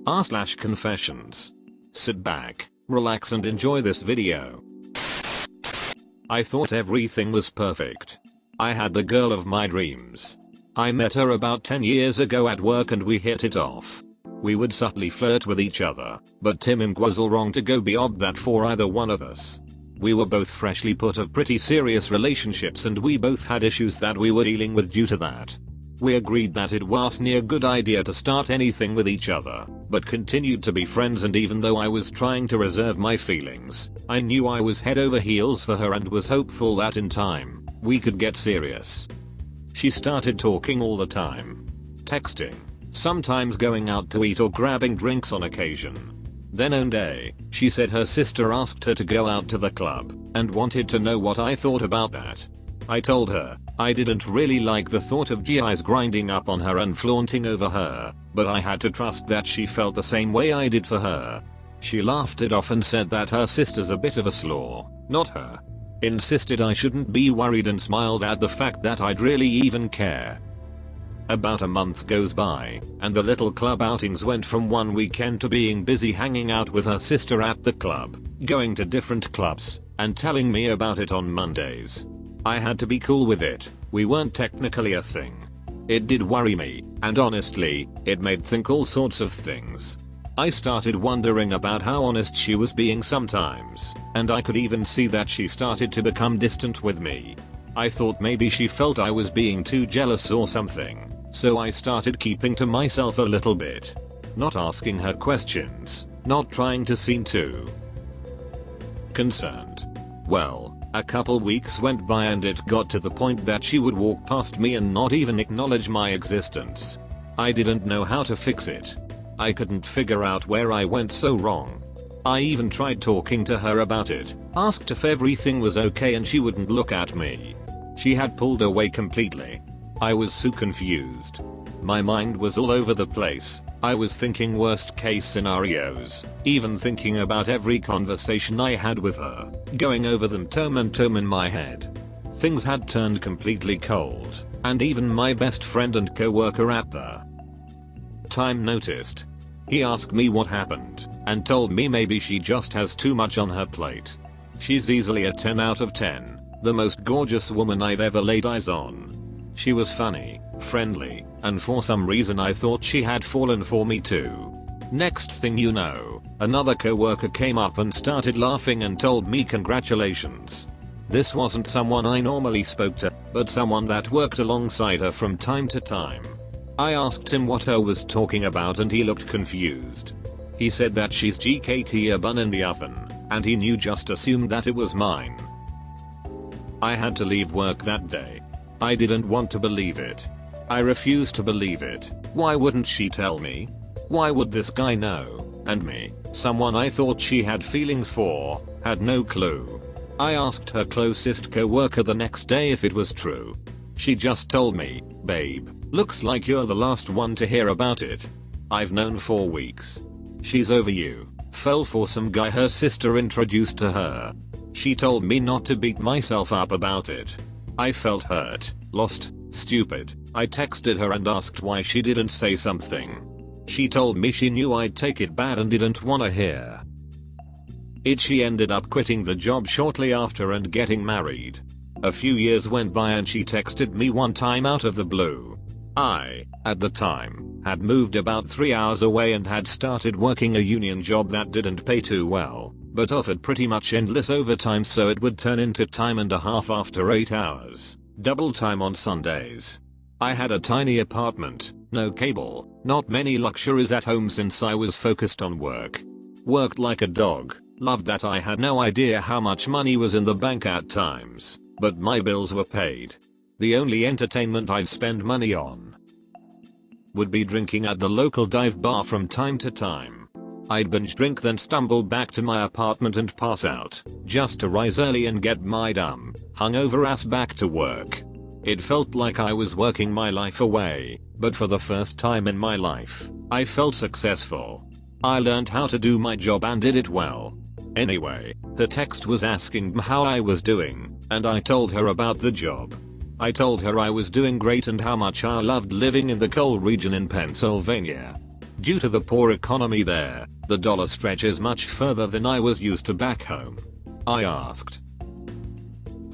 r/confessions. Sit back, relax and enjoy this video. I thought everything was perfect. I had the girl of my dreams. I met her about 10 years ago at work and we hit it off. We would subtly flirt with each other, but timing was all wrong to go beyond that for either one of us. We were both freshly put of pretty serious relationships and we both had issues that we were dealing with due to that. We agreed that it wasn't a good idea to start anything with each other, but continued to be friends, and even though I was trying to reserve my feelings, I knew I was head over heels for her and was hopeful that in time, we could get serious. She started talking all the time. Texting. Sometimes going out to eat or grabbing drinks on occasion. Then one day, she said her sister asked her to go out to the club, and wanted to know what I thought about that. I told her, I didn't really like the thought of guys grinding up on her and flaunting over her, but I had to trust that she felt the same way I did for her. She laughed it off and said that her sister's a bit of a slaw, not her. Insisted I shouldn't be worried and smiled at the fact that I'd really even care. About a month goes by, and the little club outings went from one weekend to being busy hanging out with her sister at the club, going to different clubs, and telling me about it on Mondays. I had to be cool with it, we weren't technically a thing. It did worry me, and honestly, it made think all sorts of things. I started wondering about how honest she was being sometimes, and I could even see that she started to become distant with me. I thought maybe she felt I was being too jealous or something, so I started keeping to myself a little bit. Not asking her questions, not trying to seem too concerned. Well, a couple weeks went by and it got to the point that she would walk past me and not even acknowledge my existence. I didn't know how to fix it. I couldn't figure out where I went so wrong. I even tried talking to her about it, asked if everything was okay, and she wouldn't look at me. She had pulled away completely. I was so confused. My mind was all over the place. I was thinking worst case scenarios, even thinking about every conversation I had with her, going over them tome and tome in my head. Things had turned completely cold, and even my best friend and co-worker at the time noticed. He asked me what happened, and told me maybe she just has too much on her plate. She's easily a 10 out of 10, the most gorgeous woman I've ever laid eyes on. She was funny, friendly, and for some reason I thought she had fallen for me too. Next thing you know, another co-worker came up and started laughing and told me congratulations. This wasn't someone I normally spoke to, but someone that worked alongside her from time to time. I asked him what I was talking about and he looked confused. He said that she's GKT a bun in the oven, and he knew, just assumed that it was mine. I had to leave work that day. I didn't want to believe it. I refused to believe it. Why wouldn't she tell me? Why would this guy know? And me, someone I thought she had feelings for, had no clue. I asked her closest co-worker the next day if it was true. She just told me, babe, looks like you're the last one to hear about it. I've known for weeks. She's over you. Fell for some guy her sister introduced to her. She told me not to beat myself up about it. I felt hurt, lost, stupid. I texted her and asked why she didn't say something. She told me she knew I'd take it bad and didn't wanna hear it. She ended up quitting the job shortly after and getting married. A few years went by and she texted me one time out of the blue. I, at the time, had moved about 3 hours away and had started working a union job that didn't pay too well, but offered pretty much endless overtime, so it would turn into time and a half after 8 hours, double time on Sundays. I had a tiny apartment, no cable, not many luxuries at home since I was focused on work. Worked like a dog, loved that I had no idea how much money was in the bank at times, but my bills were paid. The only entertainment I'd spend money on would be drinking at the local dive bar from time to time. I'd binge drink, then stumble back to my apartment and pass out, just to rise early and get my dumb, hungover ass back to work. It felt like I was working my life away, but for the first time in my life, I felt successful. I learned how to do my job and did it well. Anyway, her text was asking how I was doing, and I told her about the job. I told her I was doing great and how much I loved living in the coal region in Pennsylvania. Due to the poor economy there, the dollar stretches much further than I was used to back home. I asked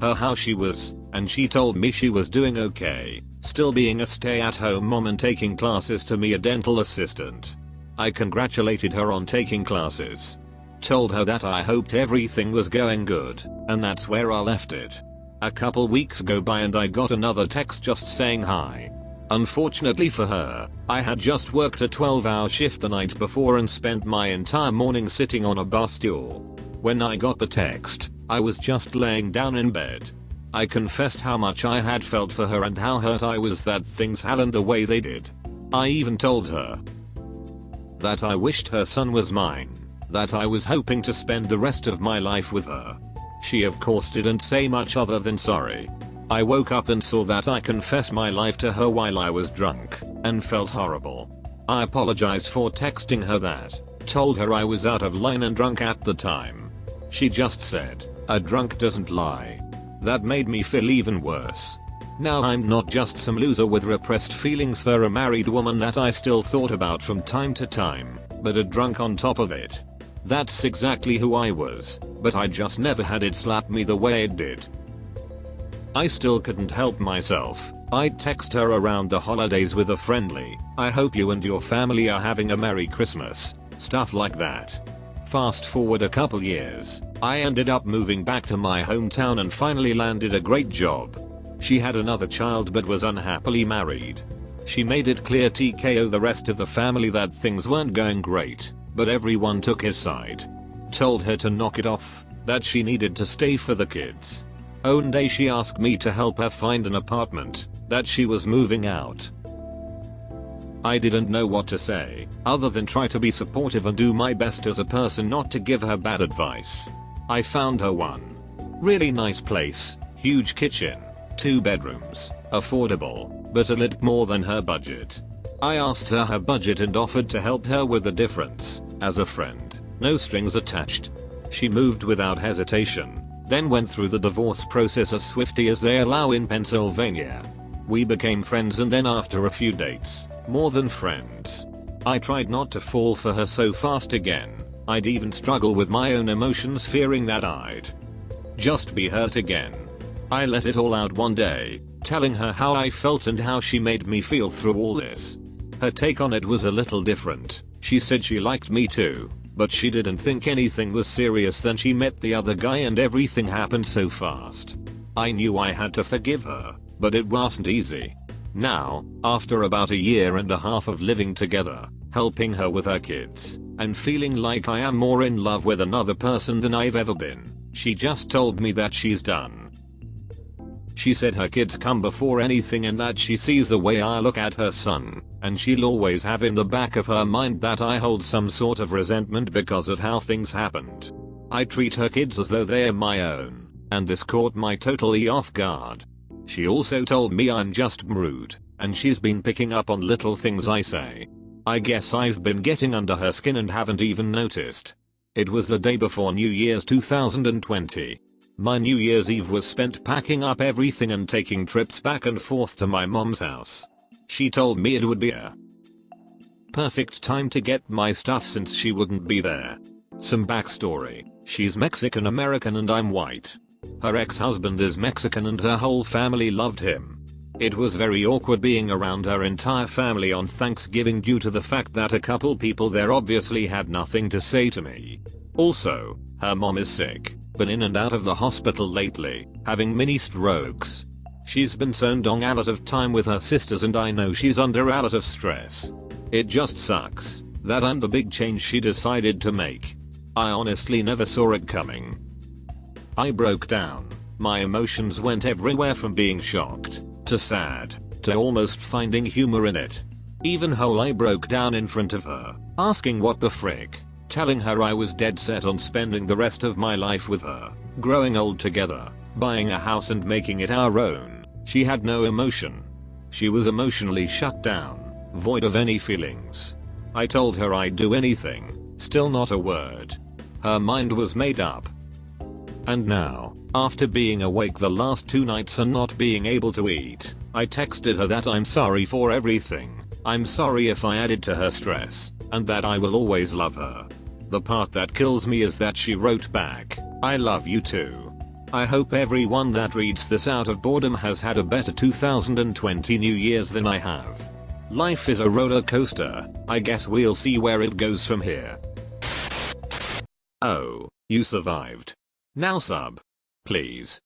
her how she was, and she told me she was doing okay, still being a stay-at-home mom and taking classes to be a dental assistant. I congratulated her on taking classes. Told her that I hoped everything was going good, and that's where I left it. A couple weeks go by and I got another text just saying hi. Unfortunately for her, I had just worked a 12-hour shift the night before and spent my entire morning sitting on a bus stool. When I got the text, I was just laying down in bed. I confessed how much I had felt for her and how hurt I was that things hadn't the way they did. I even told her that I wished her son was mine, that I was hoping to spend the rest of my life with her. She of course didn't say much other than sorry. I woke up and saw that I confessed my life to her while I was drunk, and felt horrible. I apologized for texting her that, told her I was out of line and drunk at the time. She just said, "A drunk doesn't lie." That made me feel even worse. Now I'm not just some loser with repressed feelings for a married woman that I still thought about from time to time, but a drunk on top of it. That's exactly who I was, but I just never had it slap me the way it did. I still couldn't help myself. I'd text her around the holidays with a friendly, "I hope you and your family are having a Merry Christmas," stuff like that. Fast forward a couple years, I ended up moving back to my hometown and finally landed a great job. She had another child but was unhappily married. She made it clear to the rest of the family that things weren't going great, but everyone took his side. Told her to knock it off, that she needed to stay for the kids. One day she asked me to help her find an apartment, that she was moving out. I didn't know what to say, other than try to be supportive and do my best as a person not to give her bad advice. I found her one really nice place, huge kitchen, 2 bedrooms, affordable, but a little more than her budget. I asked her budget and offered to help her with the difference, as a friend, no strings attached. She moved without hesitation, then went through the divorce process as swiftly as they allow in Pennsylvania. We became friends and then after a few dates, more than friends. I tried not to fall for her so fast again. I'd even struggle with my own emotions fearing that I'd just be hurt again. I let it all out one day, telling her how I felt and how she made me feel through all this. Her take on it was a little different. She said she liked me too, but she didn't think anything was serious. Then she met the other guy and everything happened so fast. I knew I had to forgive her, but it wasn't easy. Now, after about a year and a half of living together, helping her with her kids, and feeling like I am more in love with another person than I've ever been, she just told me that she's done. She said her kids come before anything and that she sees the way I look at her son, and she'll always have in the back of her mind that I hold some sort of resentment because of how things happened. I treat her kids as though they're my own, and this caught me totally off guard. She also told me I'm just rude, and she's been picking up on little things I say. I guess I've been getting under her skin and haven't even noticed. It was the day before New Year's 2020. My New Year's Eve was spent packing up everything and taking trips back and forth to my mom's house. She told me it would be a perfect time to get my stuff since she wouldn't be there. Some backstory: she's Mexican American and I'm white. Her ex-husband is Mexican and her whole family loved him. It was very awkward being around her entire family on Thanksgiving due to the fact that a couple people there obviously had nothing to say to me. Also, her mom is sick, been in and out of the hospital lately, having mini strokes. She's been so dong a lot of time with her sisters and I know she's under a lot of stress. It just sucks that I'm the big change she decided to make. I honestly never saw it coming. I broke down. My emotions went everywhere from being shocked, to sad, to almost finding humor in it. Even I broke down in front of her, asking what the frick, telling her I was dead set on spending the rest of my life with her, growing old together, buying a house and making it our own. She had no emotion. She was emotionally shut down, void of any feelings. I told her I'd do anything, still not a word. Her mind was made up. And now, after being awake the last 2 nights and not being able to eat, I texted her that I'm sorry for everything. I'm sorry if I added to her stress. and that I will always love her. The part that kills me is that she wrote back, "I love you too." I hope everyone that reads this out of boredom has had a better 2020 New Year's than I have. Life is a roller coaster. I guess we'll see where it goes from here. Oh, you survived. Now sub. Please.